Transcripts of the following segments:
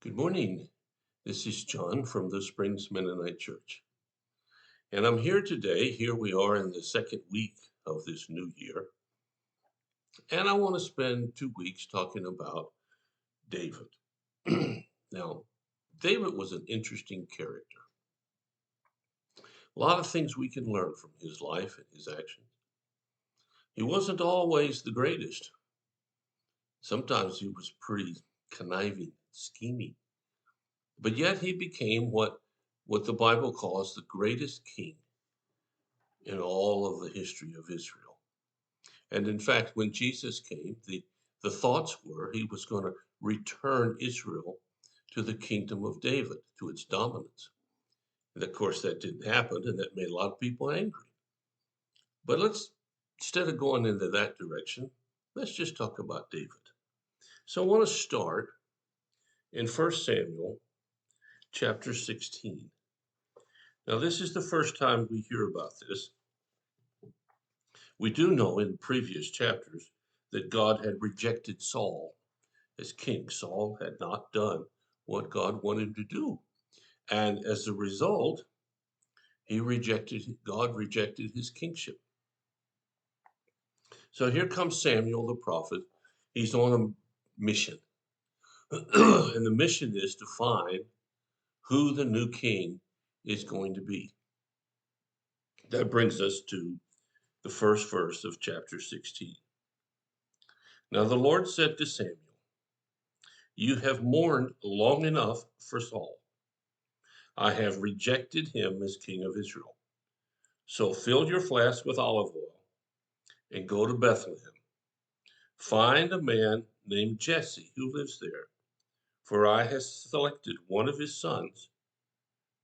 Good morning. This is John from the Springs Mennonite Church. And I'm here today. Here we are in the second week of this new year. And I want to spend 2 weeks talking about David. Now, David was an interesting character. A lot of things we can learn from his life and his actions. He wasn't always the greatest. Sometimes he was pretty conniving, scheming. But yet he became what the Bible calls the greatest king in all of the history of Israel. And in fact, when Jesus came, the thoughts were he was going to return Israel to the kingdom of David, to its dominance. And of course, that didn't happen, and that made a lot of people angry. But instead of going into that direction, let's just talk about David. So I want to start in 1 Samuel chapter 16. Now, this is the first time we hear about this. We do know in previous chapters that God had rejected Saul as king. Saul had not done what God wanted him to do. And as a result, God rejected his kingship. So here comes Samuel the prophet. He's on a mission. And the mission is to find who the new king is going to be. That brings us to the first verse of chapter 16. Now the Lord said to Samuel, "You have mourned long enough for Saul. I have rejected him as king of Israel. So fill your flask with olive oil and go to Bethlehem. Find a man named Jesse who lives there, for I have selected one of his sons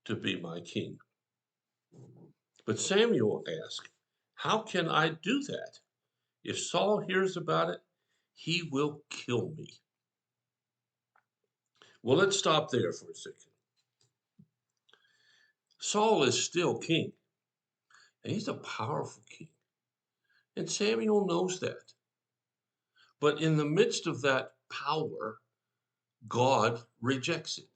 to be my king." But Samuel asked, "How can I do that? If Saul hears about it, he will kill me." Well, let's stop there for a second. Saul is still king, and he's a powerful king. And Samuel knows that. But in the midst of that power, God rejects it.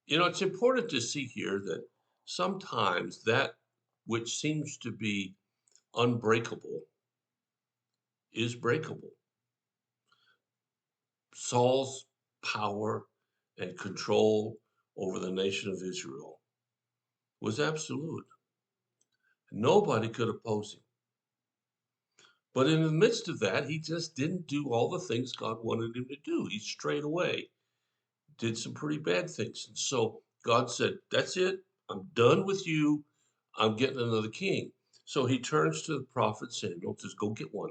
It's important to see here that sometimes that which seems to be unbreakable is breakable. Saul's power and control over the nation of Israel was absolute. Nobody could oppose him. But in the midst of that, he just didn't do all the things God wanted him to do. He strayed away, did some pretty bad things. And so God said, "That's it. I'm done with you. I'm getting another king." So he turns to the prophet Samuel, says, "Go get one.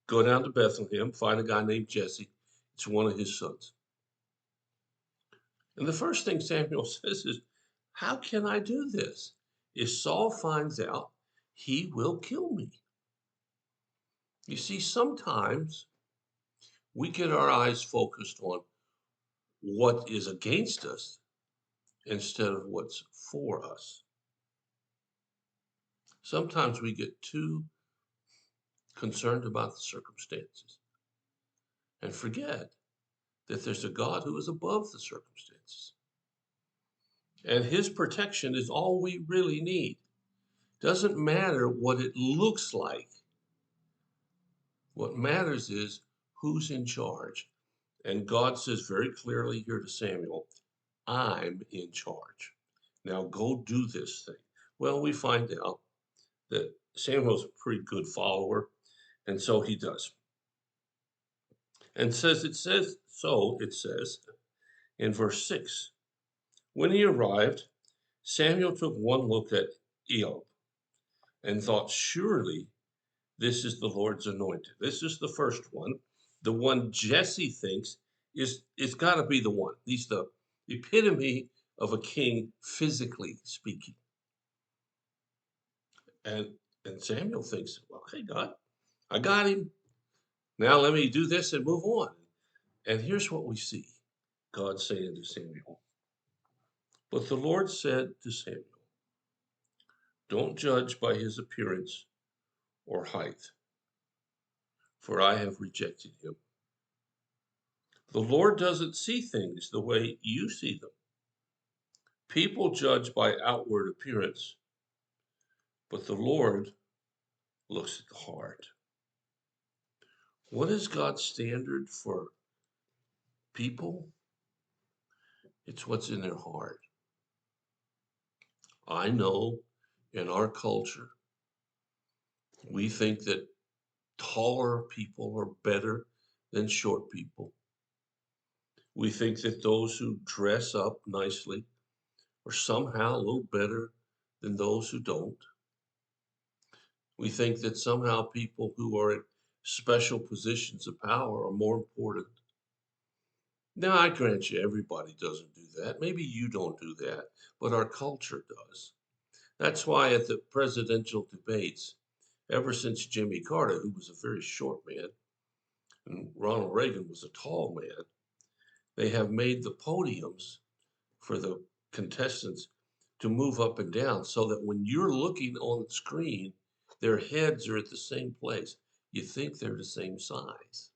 Go down to Bethlehem, find a guy named Jesse. It's one of his sons." And the first thing Samuel says is, "How can I do this? If Saul finds out, he will kill me." You see, sometimes we get our eyes focused on what is against us instead of what's for us. Sometimes we get too concerned about the circumstances and forget that there's a God who is above the circumstances. And his protection is all we really need. Doesn't matter what it looks like. What matters is who's in charge. And God says very clearly here to Samuel, "I'm in charge. Now go do this thing." Well, we find out that Samuel's a pretty good follower, and so he does. And it says in verse 6, when he arrived, Samuel took one look at Eliab and thought, "Surely this is the Lord's anointed." This is the first one. The one Jesse thinks is got to be the one. He's the epitome of a king, physically speaking. And Samuel thinks, "Well, hey, God, I got him. Now let me do this and move on." And here's what we see God saying to Samuel. But the Lord said to Samuel, "Don't judge by his appearance or height, for I have rejected him." The Lord doesn't see things the way you see them. People judge by outward appearance, but the Lord looks at the heart. What is God's standard for people? It's what's in their heart. I know in our culture, we think that taller people are better than short people. We think that those who dress up nicely are somehow a little better than those who don't. We think that somehow people who are in special positions of power are more important. Now, I grant you, everybody doesn't do that. Maybe you don't do that, but our culture does. That's why at the presidential debates, ever since Jimmy Carter, who was a very short man, and Ronald Reagan was a tall man, they have made the podiums for the contestants to move up and down so that when you're looking on the screen, their heads are at the same place. You think they're the same size,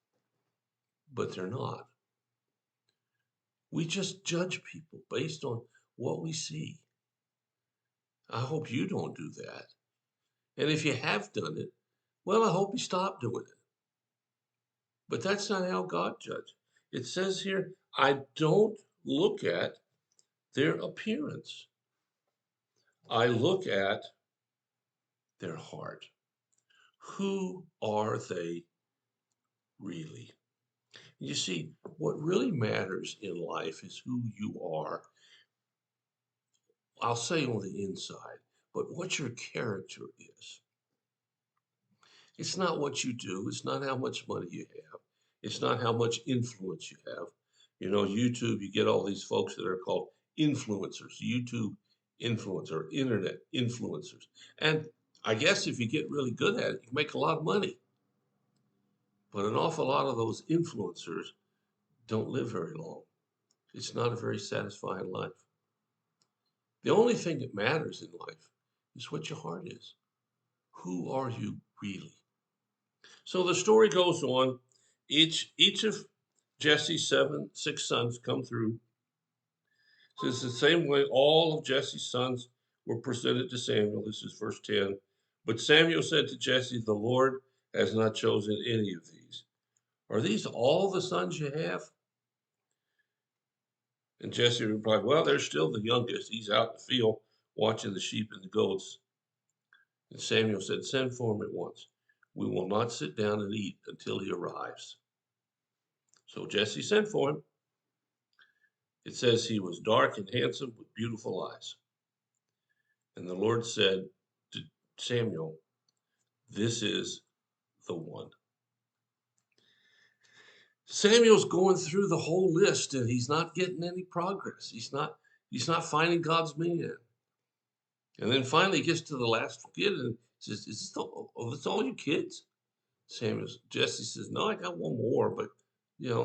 but they're not. We just judge people based on what we see. I hope you don't do that. And if you have done it, well, I hope you stop doing it. But that's not how God judges. It says here, I don't look at their appearance. I look at their heart. Who are they really? You see, what really matters in life is who you are. I'll say on the inside, but what your character is. It's not what you do. It's not how much money you have. It's not how much influence you have. You know, YouTube, you get all these folks that are called influencers, YouTube influencer, internet influencers. And I guess if you get really good at it, you make a lot of money. But an awful lot of those influencers don't live very long. It's not a very satisfying life. The only thing that matters in life is what your heart is. Who are you really? So the story goes on. Each of Jesse's six sons come through. So it's the same way all of Jesse's sons were presented to Samuel. This is verse 10. But Samuel said to Jesse, the Lord has not chosen any of these. Are these all the sons you have? And Jesse replied, well, they're still the youngest. He's out in the field watching the sheep and the goats. And Samuel said, send for him at once. We will not sit down and eat until he arrives. So Jesse sent for him. It says he was dark and handsome with beautiful eyes. And the Lord said to Samuel, this is the one. Samuel's going through the whole list and he's not getting any progress. He's not finding God's man. And then finally he gets to the last kid and says, is this all you kids? Jesse says, no, I got one more, but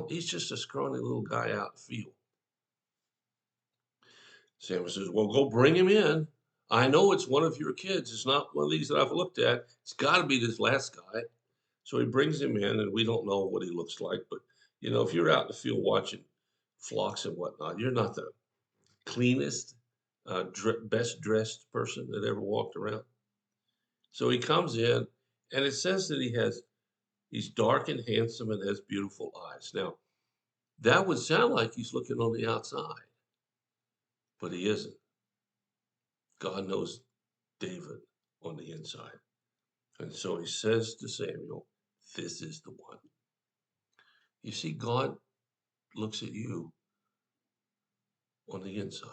he's just a scrawny little guy out in the field. Samuel says, well, go bring him in. I know it's one of your kids. It's not one of these that I've looked at. It's got to be this last guy. So he brings him in, and we don't know what he looks like. But, if you're out in the field watching flocks and whatnot, you're not the cleanest, best dressed person that ever walked around. So he comes in, and it says that he's dark and handsome and has beautiful eyes. Now, that would sound like he's looking on the outside, but he isn't. God knows David on the inside. And so he says to Samuel, this is the one. You see, God looks at you on the inside.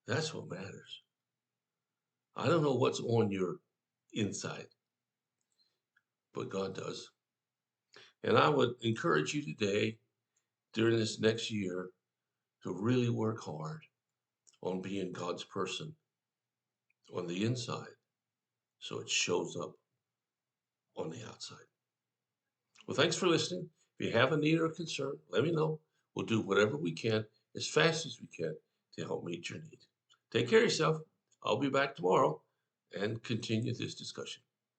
That's what matters. I don't know what's on your inside, but God does. And I would encourage you today, during this next year, to really work hard on being God's person on the inside so it shows up on the outside. Well, thanks for listening. If you have a need or concern, let me know. We'll do whatever we can as fast as we can to help meet your need. Take care of yourself. I'll be back tomorrow and continue this discussion.